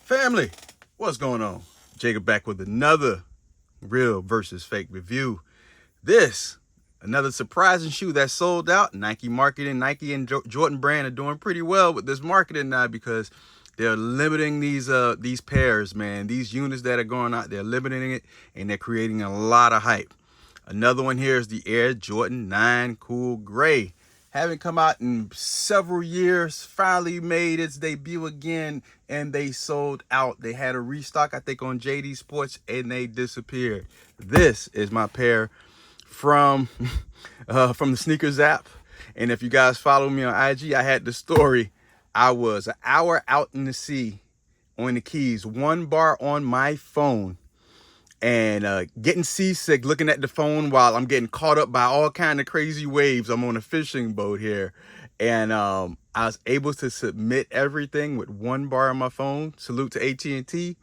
Family, what's going on? Jacob back with another real versus fake review. Another surprising shoe that sold out. Nike marketing, Nike and Jordan brand are doing pretty well with this marketing now because they're limiting these pairs, man. These units that are going out, they're limiting it and they're creating a lot of hype. Another one here is the Air Jordan 9 Cool Gray. Haven't come out in several years, finally made its debut again, and they sold out. They had a restock, I think, on JD Sports, and they disappeared. This is my pair from the sneakers app. And if you guys follow me on IG, I had the story. I was an hour out in the sea on the Keys, 1 bar on my phone, and getting seasick looking at the phone while I'm getting caught up by all kind of crazy waves. I'm on a fishing boat here, and I was able to submit everything with 1 bar on my phone. Salute to AT&T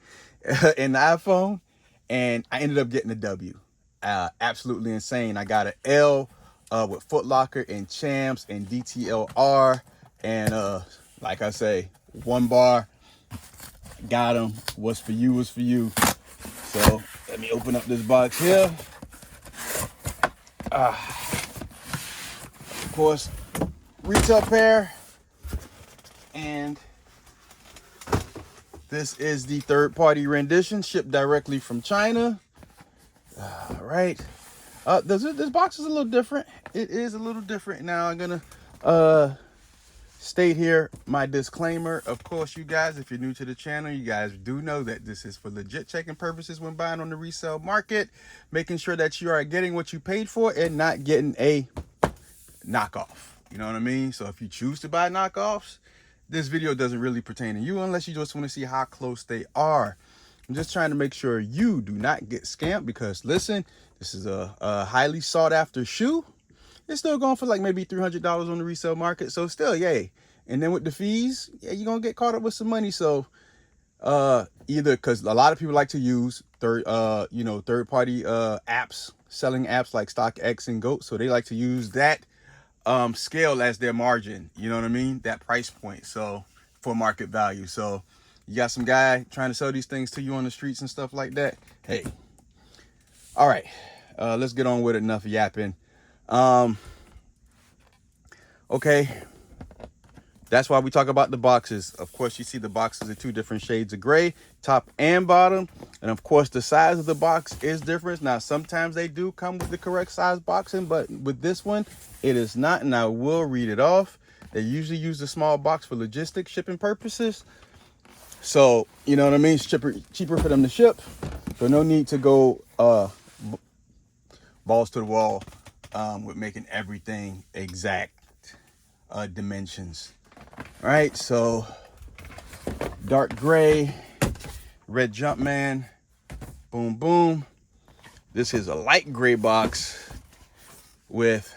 and the iPhone, and I ended up getting a W. Absolutely insane. I got an L with Foot Locker and Champs and DTLR, and like I say, 1 bar. Got them. What's for you was for you. So let me open up this box here. Of course, retail pair. And this is the third-party rendition, shipped directly from China. All right. This box is a little different. It is a little different. Now I'm gonna state here my disclaimer. Of course, you guys, if you're new to the channel, you guys do know that this is for legit checking purposes when buying on the resale market, making sure that you are getting what you paid for and not getting a knockoff. You know what I mean? So if you choose to buy knockoffs, this video doesn't really pertain to you unless you just want to see how close they are. I'm just trying to make sure you do not get scammed because, listen, this is a highly sought after shoe. It's still going for like maybe $300 on the resale market. So still, yay. And then with the fees, yeah, you're going to get caught up with some money. So either because a lot of people like to use third-party apps, selling apps like StockX and GOAT. So they like to use that scale as their margin. You know what I mean? That price point. So for market value. So you got some guy trying to sell these things to you on the streets and stuff like that. Hey. All right. Let's get on with it. Enough yapping. Okay, that's why we talk about the boxes. Of course, you see the boxes are 2 different shades of gray, top and bottom, and of course the size of the box is different. Now sometimes they do come with the correct size boxing, but with this one it is not, and I will read it off. They usually use the small box for logistics shipping purposes, so you know what I mean, it's cheaper for them to ship, so no need to go balls to the wall with making everything exact dimensions. All right, so dark gray, red Jumpman, boom boom. This is a light gray box with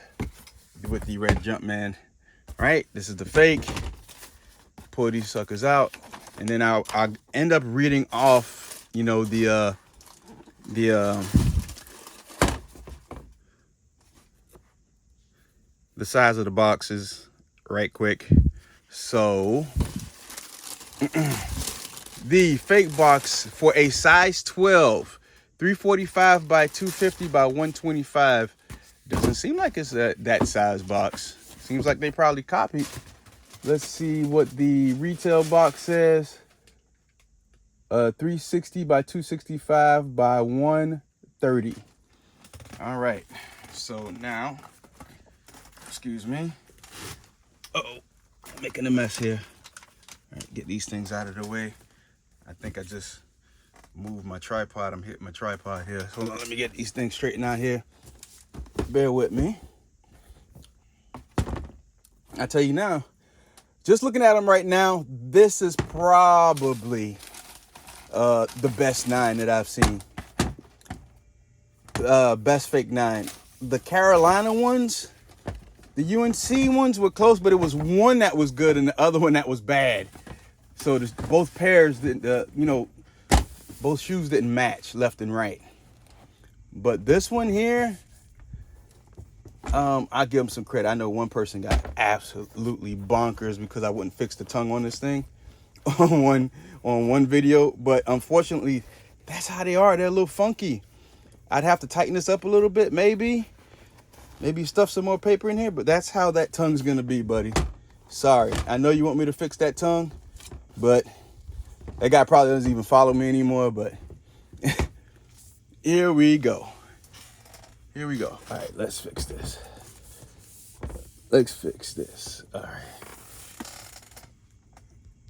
the red Jumpman. All right, this is the fake. Pull these suckers out, and then I'll end up reading off, you know, the size of the boxes right quick. So the fake box for a size 12, 345 by 250 by 125, doesn't seem like it's that size box. Seems like they probably copied. Let's see what the retail box says. 360 by 265 by 130. All right, so now, excuse me. Uh-oh, making a mess here. All right, get these things out of the way. I think I just moved my tripod. I'm hitting my tripod here. Hold on, let me get these things straightened out here. Bear with me. I tell you now, just looking at them right now, this is probably the best 9 that I've seen. Best fake 9. The Carolina ones, the UNC ones were close, but it was one that was good and the other one that was bad. So both pairs didn't, both shoes didn't match left and right. But this one here, I give them some credit. I know one person got absolutely bonkers because I wouldn't fix the tongue on this thing. on one video, but unfortunately, that's how they are. They're a little funky. I'd have to tighten this up a little bit, maybe stuff some more paper in here, but that's how that tongue's gonna be, buddy. Sorry. I know you want me to fix that tongue, but that guy probably doesn't even follow me anymore, but here we go. Here we go. All right, let's fix this. Let's fix this. All right.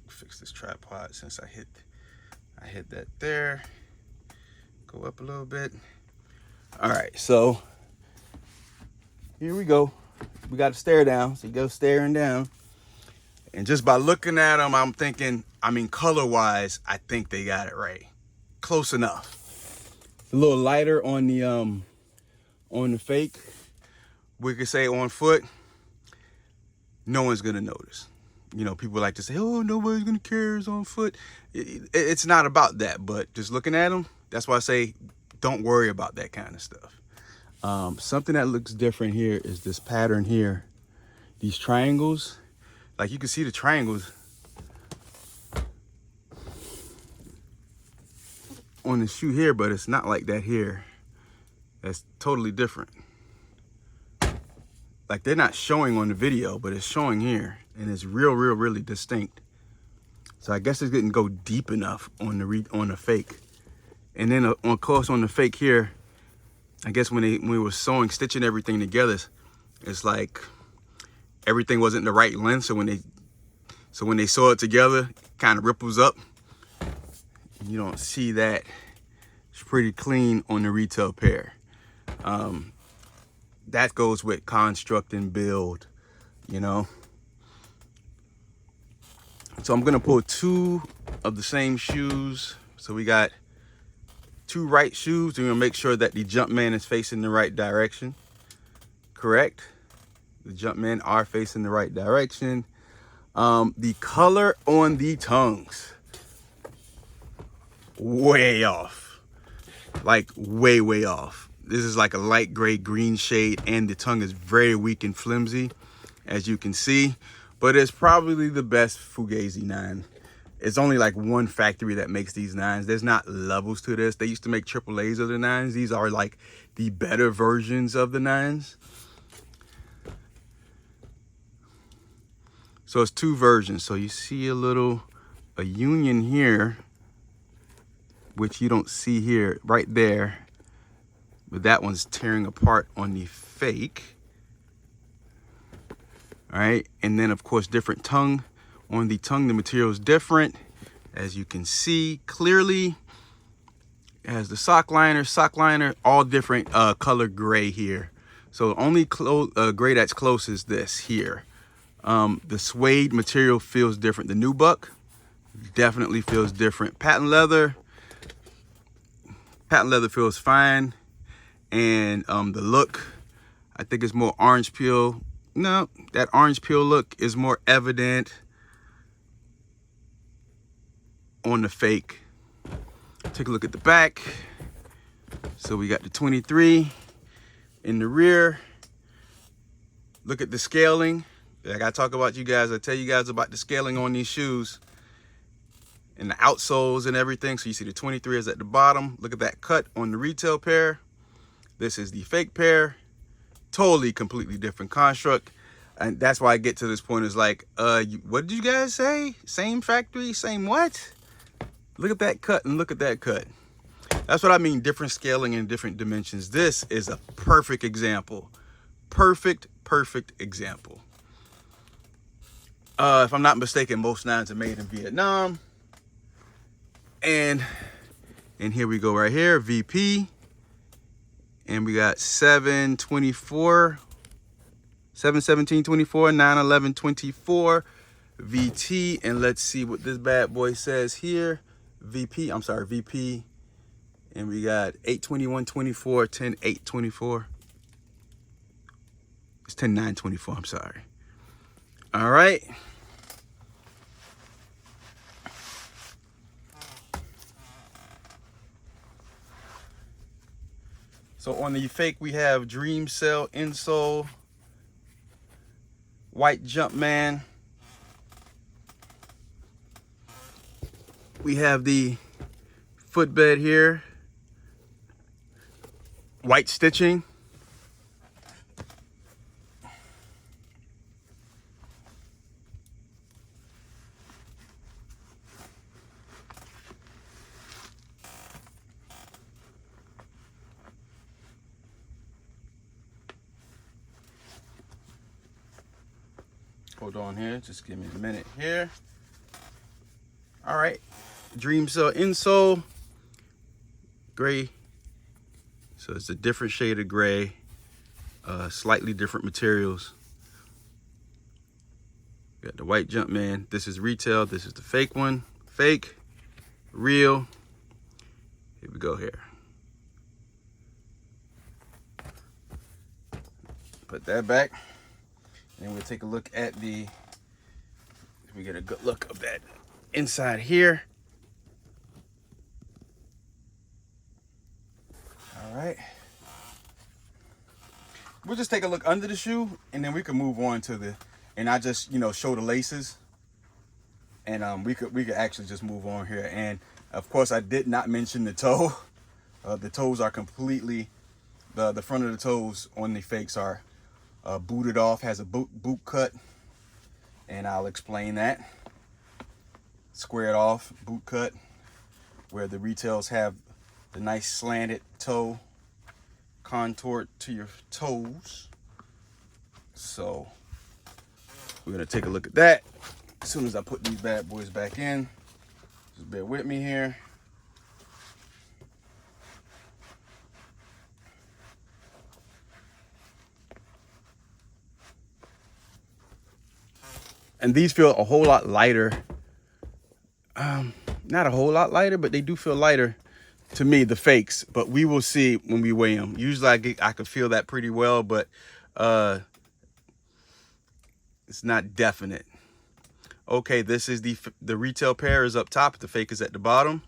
Fix this tripod since I hit that there. Go up a little bit. All right, so here we go. We got to stare down. So you go staring down. And just by looking at them, I'm thinking, I mean, color-wise, I think they got it right. Close enough. A little lighter on the fake. We could say on foot. No one's gonna notice. You know, people like to say, oh, nobody's gonna care, it's on foot. It's not about that, but just looking at them, that's why I say don't worry about that kind of stuff. Something that looks different here is this pattern here. These triangles, like you can see the triangles on the shoe here, but it's not like that here. That's totally different. Like they're not showing on the video, but it's showing here, and it's really distinct. So I guess it didn't go deep enough on the fake. And then of course on the fake here, I guess when we were stitching everything together, it's like everything wasn't the right length. So when they sew it together, it kind of ripples up. You don't see that. It's pretty clean on the retail pair. That goes with construct and build, you know. So I'm gonna pull two of the same shoes. So we got two right shoes. We're gonna make sure that the Jumpman is facing the right direction. Correct? The Jumpman are facing the right direction. The color on the tongues, way off. Like way off. This is like a light gray green shade, and the tongue is very weak and flimsy, as you can see. But it's probably the best Fugazi 9. It's only like one factory that makes these 9s. There's not levels to this. They used to make AAAs of the 9s. These are like the better versions of the 9s. So it's two versions. So you see a union here, which you don't see here, right there. But that one's tearing apart on the fake. All right, and then of course different tongue. On the tongue, the material is different, as you can see clearly. It has the sock liner, all different color gray here. So the only gray that's close is this here. The suede material feels different. The nubuck definitely feels different. Patent leather feels fine. And the look, I think it's more orange peel. No, that orange peel look is more evident on the fake. Take a look at the back. So we got the 23 in the rear. Look at the scaling. I gotta talk about you guys. I tell you guys about the scaling on these shoes and the outsoles and everything. So you see the 23 is at the bottom. Look at that cut on the retail pair. This is the fake pair. Totally, completely different construct. And that's why I get to this point is like, what did you guys say? Same factory, same what? Look at that cut and look at that cut. That's what I mean, different scaling and different dimensions. This is a perfect example. Perfect example. If I'm not mistaken, most 9s are made in Vietnam. And here we go right here, VP. And we got 724, 71724, 91124, VT. And let's see what this bad boy says here. VP. And we got 82124, 10824. It's 10924, I'm sorry. All right. So on the fake, we have Dream Cell insole, white Jumpman, We have the footbed here, white stitching. Hold on here, just give me a minute here. All right, Dream Cell insole, gray. So it's a different shade of gray, slightly different materials. Got the white Jumpman. This is retail. This is the fake one. Fake, real. Here we go here. Put that back. And we'll take a look at the, we get a good look of that inside here. All right. We'll just take a look under the shoe and then we can move on to the, and I just, you know, show the laces. And we could actually just move on here. And of course I did not mention the toe. The toes are completely, the front of the toes on the fakes are booted off, has a boot cut, and I'll explain that. Squared off, boot cut, where the retails have the nice slanted toe, contoured to your toes. So we're gonna take a look at that as soon as I put these bad boys back in. Just bear with me here. And these feel a whole lot lighter. Not a whole lot lighter, but they do feel lighter to me, the fakes. But we will see when we weigh them. Usually I can feel that pretty well, but it's not definite. Okay, this is the retail pair is up top. The fake is at the bottom.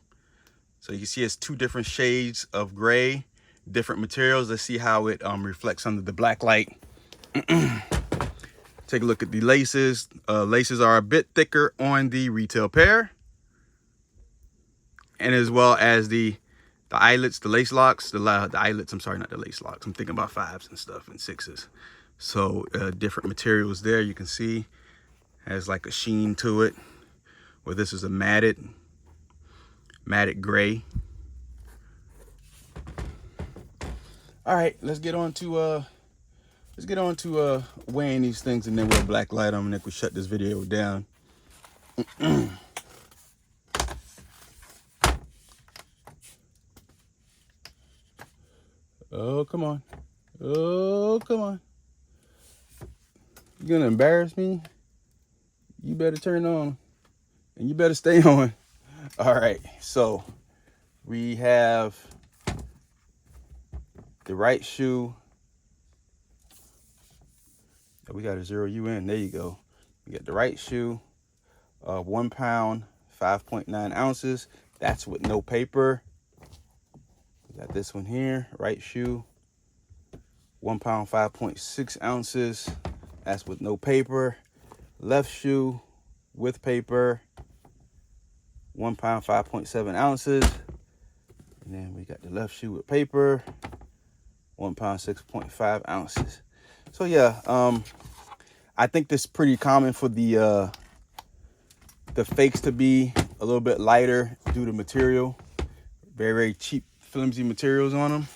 So you can see it's two different shades of gray, different materials. Let's see how it reflects under the black light. Take a look at the laces. Laces are a bit thicker on the retail pair. And as well as the eyelets, the lace locks, the eyelets, I'm sorry, not the lace locks. I'm thinking about 5s and stuff and 6s. So different materials there, you can see. Has like a sheen to it. Where this is a matted gray. All right, let's get on to weighing these things, and then we'll black light them, and then we'll shut this video down. Oh, come on. Oh, come on. You're gonna embarrass me? You better turn on, and you better stay on. All right, so we have the right shoe. We got to zero you in. There you go. You got the right shoe, 1 pound, 5.9 ounces. That's with no paper. We got this one here, right shoe, 1 pound, 5.6 ounces. That's with no paper. Left shoe with paper, 1 pound, 5.7 ounces. And then we got the left shoe with paper, 1 pound, 6.5 ounces. So yeah, I think this is pretty common for the fakes to be a little bit lighter due to material. Very, very cheap, flimsy materials on them.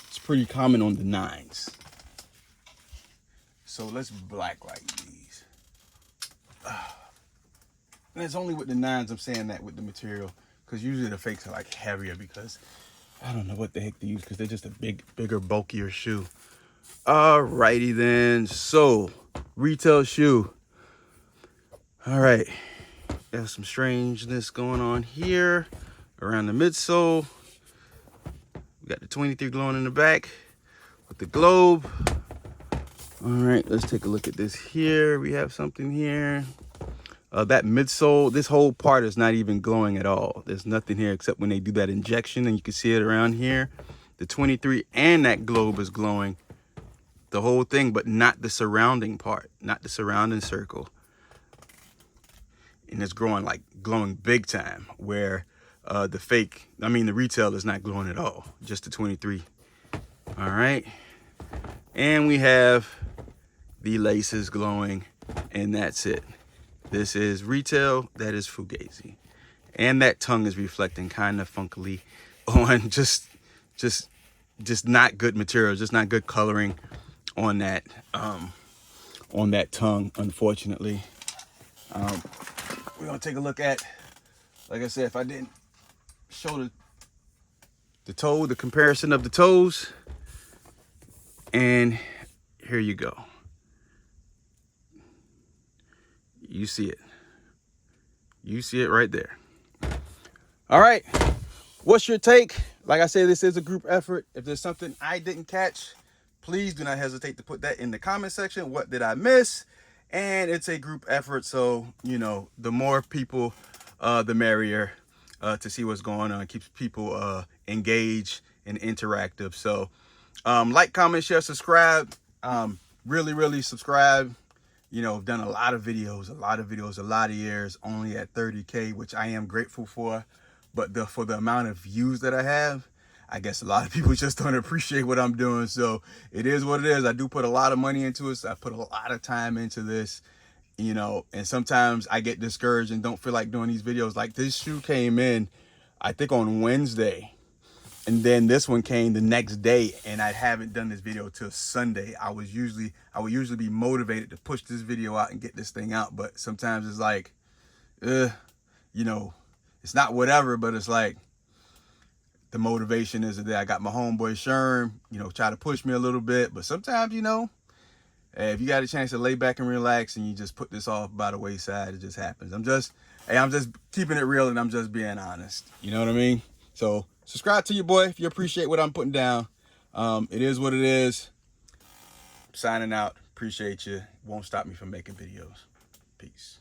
It's pretty common on the 9s. So let's blacklight these. And it's only with the 9s I'm saying that with the material, because usually the fakes are like heavier because I don't know what the heck to use, because they're just a bigger, bulkier shoe. Alrighty then. So, retail shoe. All right. Got some strangeness going on here around the midsole. We got the 23 glowing in the back with the globe. All right, let's take a look at this here. We have something here. That midsole, this whole part is not even glowing at all. There's nothing here except when they do that injection, and you can see it around here. The 23 and that globe is glowing, the whole thing, but not the surrounding part, not the surrounding circle. and it's glowing big time, where the retail is not glowing at all, just the 23. All right, and we have the laces glowing, and that's it. This is retail, that is Fugazi. And that tongue is reflecting kind of funkily on just not good material, just not good coloring on that tongue, unfortunately. We're gonna take a look at, like I said, if I didn't show the comparison of the toes, and here you go. You see it. You see it right there. All right, what's your take? Like I said, this is a group effort. If there's something I didn't catch, please do not hesitate to put that in the comment section. What did I miss? And it's a group effort, so you know, the more people the merrier, to see what's going on. It keeps people engaged and interactive. So like, comment, share, subscribe. Really subscribe. You know, I've done a lot of videos, a lot of years, only at 30K, which I am grateful for. But for the amount of views that I have, I guess a lot of people just don't appreciate what I'm doing. So it is what it is. I do put a lot of money into it. So I put a lot of time into this, you know, and sometimes I get discouraged and don't feel like doing these videos. Like, this shoe came in, I think on Wednesday, and then this one came the next day, and I haven't done this video till Sunday. I would usually be motivated to push this video out and get this thing out, but sometimes it's like, you know, it's not whatever, but it's like the motivation isn't there. I got my homeboy Sherm, you know, try to push me a little bit, but sometimes, you know, if you got a chance to lay back and relax and you just put this off by the wayside, it just happens. I'm just keeping it real, and I'm just being honest. You know what I mean? So subscribe to your boy if you appreciate what I'm putting down. It is what it is. Signing out. Appreciate you. Won't stop me from making videos. Peace.